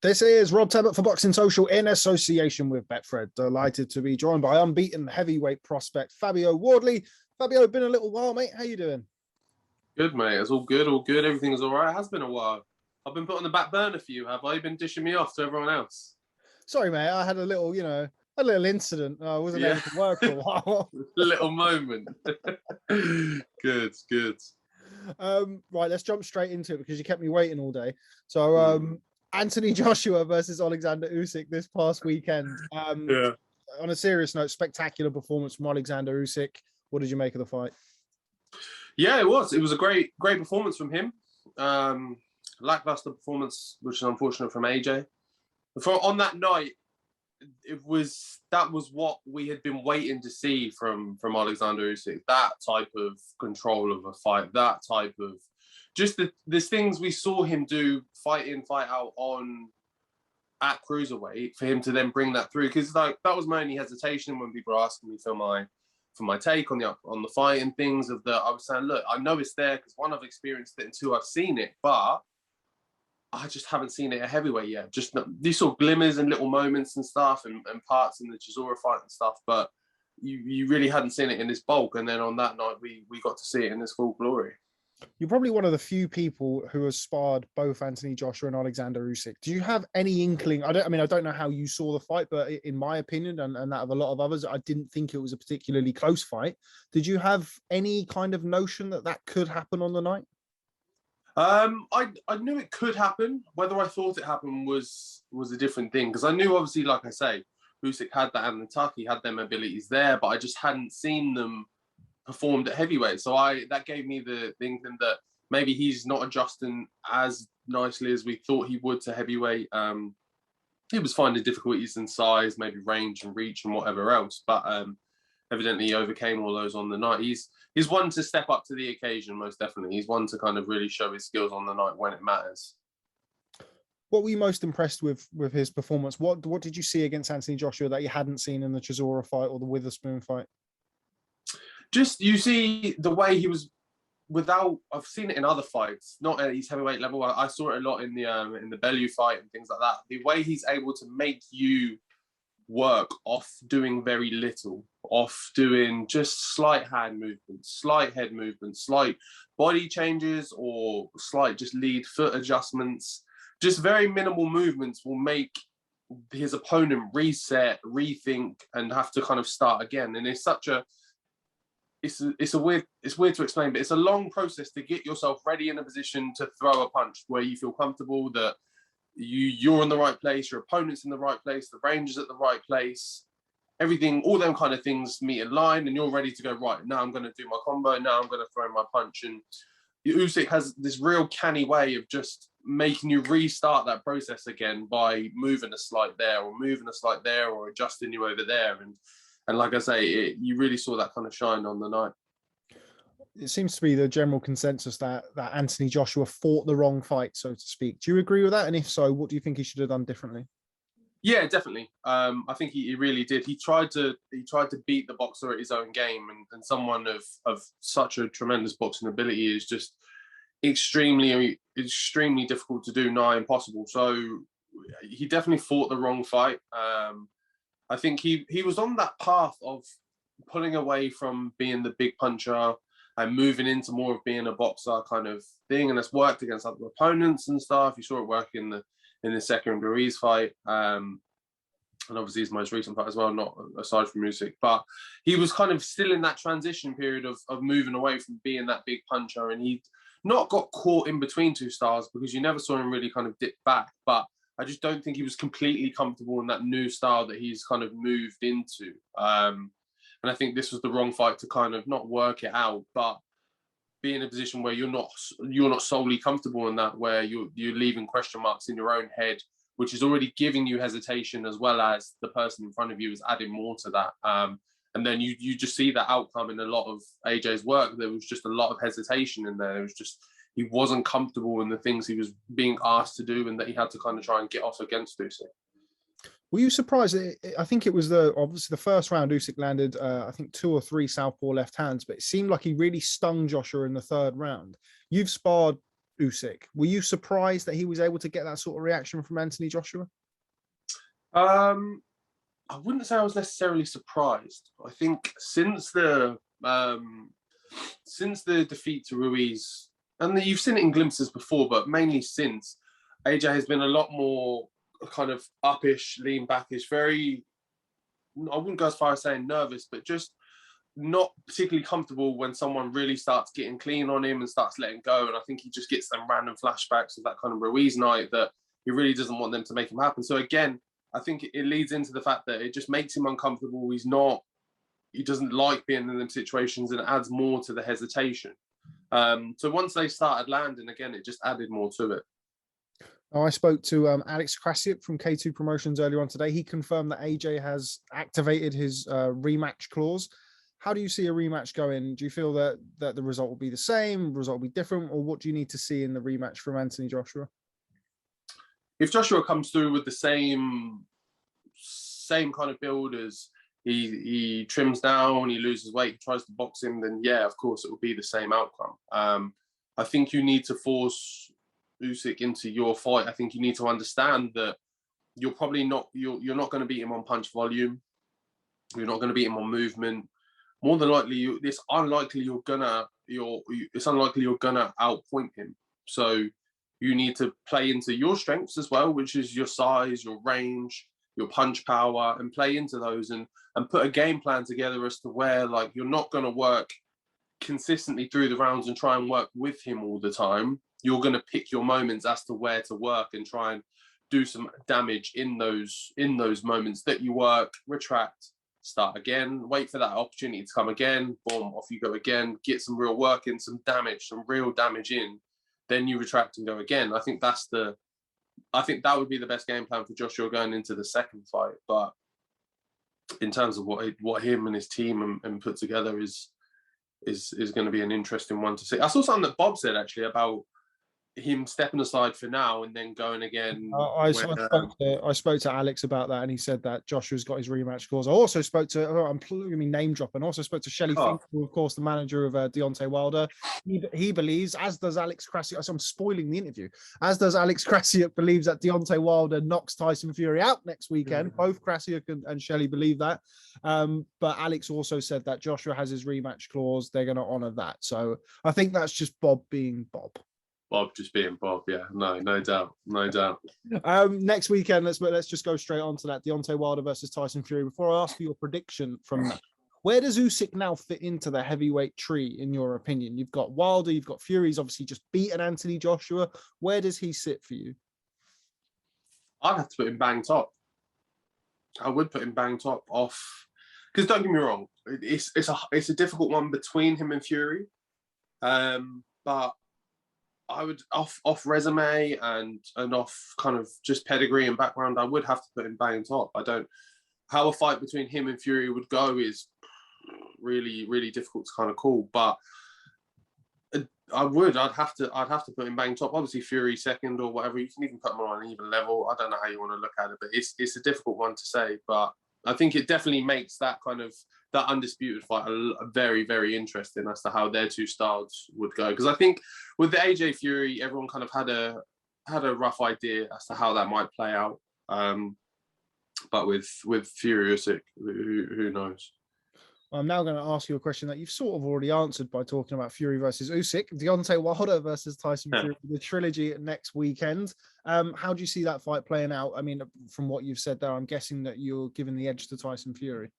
This is Rob Tebbutt for Boxing Social in association with Betfred. Delighted to be joined by unbeaten heavyweight prospect Fabio Wardley. Fabio, been a little while, mate. How you doing? Good, mate. It's all good, all good. Everything's all right. It has been a while. I've been put on the back burner for you, have I? You've been dishing me off to everyone else. Sorry, mate. I had a little, a little incident. I wasn't able to work for a while. Little moment. Good, good. Right, let's jump straight into it because you kept me waiting all day. So, Anthony Joshua versus Oleksandr Usyk this past weekend. Yeah. On a serious note, spectacular performance from Oleksandr Usyk. What did you make of the fight? Yeah, it was. It was a great performance from him. Lackluster performance, which is unfortunate from AJ. On that night, that was what we had been waiting to see from Oleksandr Usyk. That type of control of a fight, that type of just there's things we saw him do fight in, fight out at cruiserweight for him to then bring that through. Because like that was my only hesitation when people are asking me for my take on the fight and things of I was saying, look, I know it's there because one, I've experienced it, and two, I've seen it, but I just haven't seen it at heavyweight yet. Just these sort of glimmers and little moments and stuff and parts in the Chisora fight and stuff, but you really hadn't seen it in this bulk. And then on that night, we got to see it in its full glory. You're probably one of the few people who has sparred both Anthony Joshua and Oleksandr Usyk. Do you have any inkling? I don't know how you saw the fight, but in my opinion, and that of a lot of others, I didn't think it was a particularly close fight. Did you have any kind of notion that could happen on the night? I knew it could happen. Whether I thought it happened was a different thing, because I knew, obviously, like I say, Usyk had that and the tuck, he had them abilities there, but I just hadn't seen them performed at heavyweight. So that gave me the thinking that maybe he's not adjusting as nicely as we thought he would to heavyweight. He was finding difficulties in size, maybe range and reach and whatever else, but evidently he overcame all those on the night. He's one to step up to the occasion, most definitely. He's one to kind of really show his skills on the night when it matters. What were you most impressed with his performance? What did you see against Anthony Joshua that you hadn't seen in the Chisora fight or the Witherspoon fight? Just, you see the way he was I've seen it in other fights, not at his heavyweight level. I saw it a lot in the Bellew fight and things like that. The way he's able to make you work off doing very little, off doing just slight hand movements, slight head movements, slight body changes, or slight just lead foot adjustments. Just very minimal movements will make his opponent reset, rethink, and have to kind of start again. And it's weird to explain, but it's a long process to get yourself ready in a position to throw a punch where you feel comfortable that you're in the right place, your opponent's in the right place, the range is at the right place, everything, all them kind of things meet in line, and you're ready to go, right, now I'm going to do my combo, now I'm going to throw my punch. And Usyk has this real canny way of just making you restart that process again by moving a slight there, or moving a slight there, or adjusting you over there. And like I say, you really saw that kind of shine on the night. It seems to be the general consensus that Anthony Joshua fought the wrong fight, so to speak. Do you agree with that? And if so, what do you think he should have done differently? Yeah, definitely. I think he really did. He tried to beat the boxer at his own game, and someone of such a tremendous boxing ability is just extremely difficult to do, nigh impossible. So he definitely fought the wrong fight. I think he was on that path of pulling away from being the big puncher and moving into more of being a boxer kind of thing, and it's worked against other opponents and stuff. You saw it work in the second Ruiz fight, and obviously his most recent fight as well, not aside from Usyk. But he was kind of still in that transition period of moving away from being that big puncher, and he not got caught in between two styles, because you never saw him really kind of dip back. But I just don't think he was completely comfortable in that new style that he's kind of moved into. And I think this was the wrong fight to kind of not work it out, but be in a position where you're not solely comfortable in that, where you're leaving question marks in your own head, which is already giving you hesitation, as well as the person in front of you is adding more to that. And then you just see that outcome in a lot of AJ's work. There was just a lot of hesitation in there. It was just, he wasn't comfortable in the things he was being asked to do, and that he had to kind of try and get off against Usyk. Were you surprised? I think it was obviously the first round Usyk landed, I think 2 or 3 southpaw left hands, but it seemed like he really stung Joshua in the third round. You've sparred Usyk. Were you surprised that he was able to get that sort of reaction from Anthony Joshua? I wouldn't say I was necessarily surprised. I think since the defeat to Ruiz, and you've seen it in glimpses before, but mainly since, AJ has been a lot more kind of uppish, lean backish, very, I wouldn't go as far as saying nervous, but just not particularly comfortable when someone really starts getting clean on him and starts letting go. And I think he just gets them random flashbacks of that kind of Ruiz night that he really doesn't want them to make him happen. So again, I think it leads into the fact that it just makes him uncomfortable. He doesn't like being in them situations, and it adds more to the hesitation. So once they started landing again, it just added more to it. I spoke to Alex Krasiuk from K2 Promotions earlier on today. He confirmed that AJ has activated his rematch clause. How do you see a rematch going? Do you feel that the result will be the same, result will be different, or what do you need to see in the rematch from Anthony Joshua? If Joshua comes through with the same kind of build as he trims down, he loses weight, he tries to box him, then yeah, of course it will be the same outcome. I think you need to force Usyk into your fight. I think you need to understand that you're probably not you're not going to beat him on punch volume. You're not going to beat him on movement. More than likely, it's unlikely you're gonna outpoint him. So you need to play into your strengths as well, which is your size, your range, your punch power, and play into those and put a game plan together as to where, like, you're not going to work consistently through the rounds and try and work with him all the time. You're going to pick your moments as to where to work and try and do some damage in those moments that you work, retract, start again, wait for that opportunity to come again, boom, off you go again, get some real work in, some real damage in, then you retract and go again. I think that would be the best game plan for Joshua going into the second fight. But in terms of what him and his team and put together is going to be an interesting one to see. I saw something that Bob said actually about him stepping aside for now and then going again. I spoke to Alex about that, and he said that Joshua's got his rematch clause. I also spoke to, I'm name dropping, I also spoke to Shelley Finkel, of course, the manager of Deontay Wilder. He believes, as does Alex Krasiuk, I'm spoiling the interview, as does Alex Krasiuk, believes that Deontay Wilder knocks Tyson Fury out next weekend. Both Krasiuk and Shelley believe that. But Alex also said that Joshua has his rematch clause. They're going to honor that. So I think that's just Bob being Bob. Bob just being Bob, yeah, no doubt. Next weekend, let's just go straight on to that. Deontay Wilder versus Tyson Fury. Before I ask for your prediction from that, where does Usyk now fit into the heavyweight tree, in your opinion? You've got Wilder, you've got Fury. He's obviously just beaten Anthony Joshua. Where does he sit for you? I'd have to put him bang top. I would put him bang top off, because don't get me wrong, it's a difficult one between him and Fury, but I would off resume and off kind of just pedigree and background, I would have to put him bang top. How a fight between him and Fury would go is really, really difficult to kind of call, but I'd have to put him bang top. Obviously Fury second or whatever. You can even put him on an even level. I don't know how you want to look at it, but it's a difficult one to say. But I think it definitely makes that undisputed fight a very, very interesting as to how their two styles would go. Because I think with the AJ Fury, everyone kind of had a rough idea as to how that might play out. But with Fury Usyk, who knows? I'm now going to ask you a question that you've sort of already answered by talking about Fury versus Usyk. Deontay Wilder versus Tyson Fury, the trilogy next weekend. How do you see that fight playing out? I mean, from what you've said there, I'm guessing that you're giving the edge to Tyson Fury.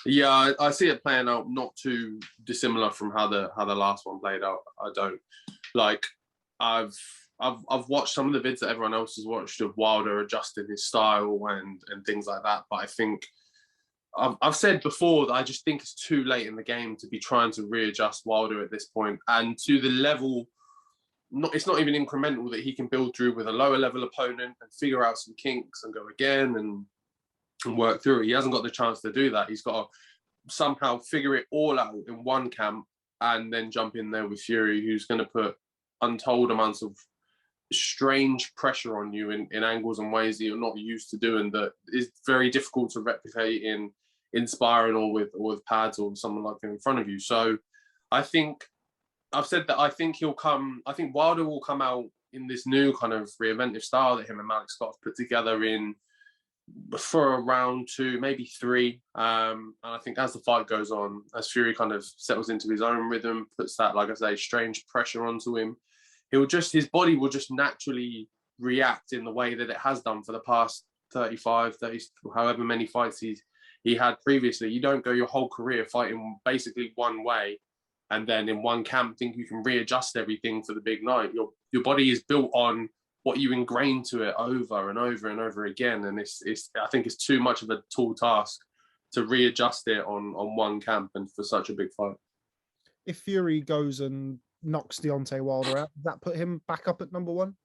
Yeah, I see it playing out not too dissimilar from how the last one played out. I don't like. I've watched some of the vids that everyone else has watched of Wilder adjusting his style and things like that. But I think I've said before that I just think it's too late in the game to be trying to readjust Wilder at this point, and to the level. It's not even incremental that he can build through with a lower level opponent and figure out some kinks and go again and work through it. He hasn't got the chance to do that. He's got to somehow figure it all out in one camp and then jump in there with Fury, who's going to put untold amounts of strange pressure on you in angles and ways that you're not used to doing, that is very difficult to replicate in sparring or with pads or someone like him in front of you. So I think I've said that I think he'll come. I think Wilder will come out in this new kind of reinventive style that him and Malik Scott have put together in for round 2, maybe 3. And I think as the fight goes on, as Fury kind of settles into his own rhythm, puts that, like I say, strange pressure onto him, his body will just naturally react in the way that it has done for the past 35, 30, however many fights he had previously. You don't go your whole career fighting basically one way and then in one camp think you can readjust everything for the big night. Your body is built on what you ingrain to it over and over and over again. And I think it's too much of a tall task to readjust it on one camp and for such a big fight. If Fury goes and knocks Deontay Wilder out, does that put him back up at number 1?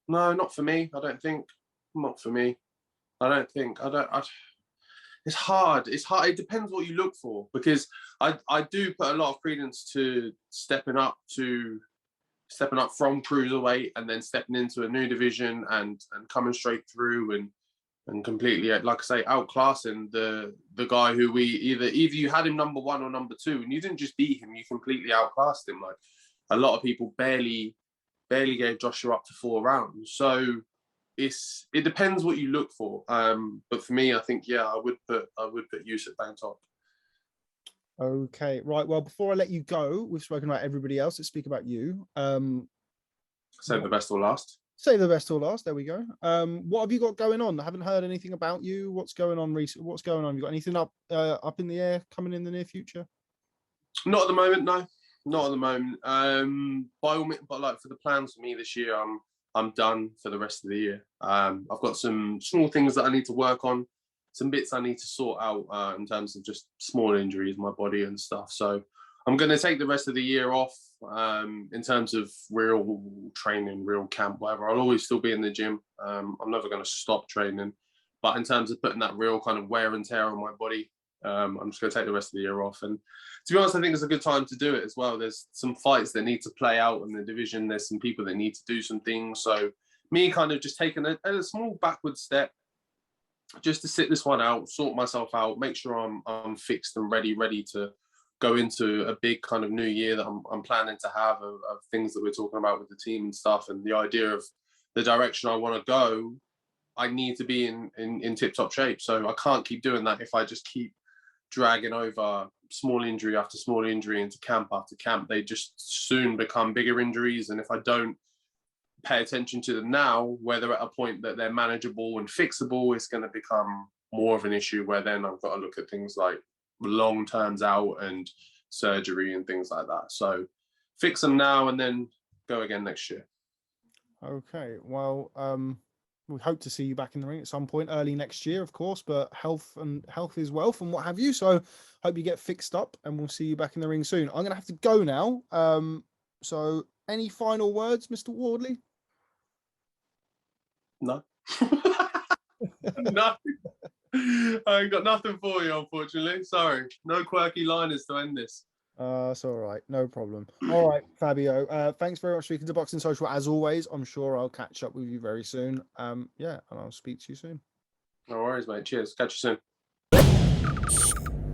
No, not for me. I don't think. Not for me. I don't think. It's hard. It's hard. It depends what you look for, because I do put a lot of credence to stepping up from cruiserweight and then stepping into a new division and coming straight through and completely, like I say, outclassing the guy who we either you had him number 1 or number 2, and you didn't just beat him, you completely outclassed him. Like a lot of people barely gave Joshua up to 4 rounds. So it depends what you look for. But for me, I think I would put Usyk bang top. Okay, right. Well, before I let you go, we've spoken about everybody else. Let's speak about you. Save the best till last. Save the best till last. There we go. What have you got going on? I haven't heard anything about you. What's going on recently? What's going on? You got anything up in the air coming in the near future? Not at the moment, no. Not at the moment. By all means, but like for the plans for me this year, I'm done for the rest of the year. I've got some small things that I need to work on, some bits I need to sort out in terms of just small injuries in my body and stuff. So I'm going to take the rest of the year off in terms of real training, real camp, whatever. I'll always still be in the gym. I'm never going to stop training. But in terms of putting that real kind of wear and tear on my body, I'm just going to take the rest of the year off. And to be honest, I think it's a good time to do it as well. There's some fights that need to play out in the division. There's some people that need to do some things. So me kind of just taking a small backward step just to sit this one out, sort myself out, make sure I'm fixed and ready to go into a big kind of new year that I'm planning to have of things that we're talking about with the team and stuff, and the idea of the direction I want to go. I need to be in tip-top shape. So I can't keep doing that if I just keep dragging over small injury after small injury into camp after camp. They just soon become bigger injuries. And if I don't pay attention to them now, where they're at a point that they're manageable and fixable, it's going to become more of an issue where then I've got to look at things like long terms out and surgery and things like that. So fix them now and then go again next year. Okay, well, we hope to see you back in the ring at some point early next year, of course, but health is wealth and what have you. So hope you get fixed up and we'll see you back in the ring soon. I'm going to have to go now. So any final words, Mr. Wardley? No. No. I ain't got nothing for you, unfortunately. Sorry. No quirky liners to end this. It's all right. No problem. All right, Fabio. Thanks very much for speaking to Boxing Social. As always, I'm sure I'll catch up with you very soon. And I'll speak to you soon. No worries, mate. Cheers. Catch you soon.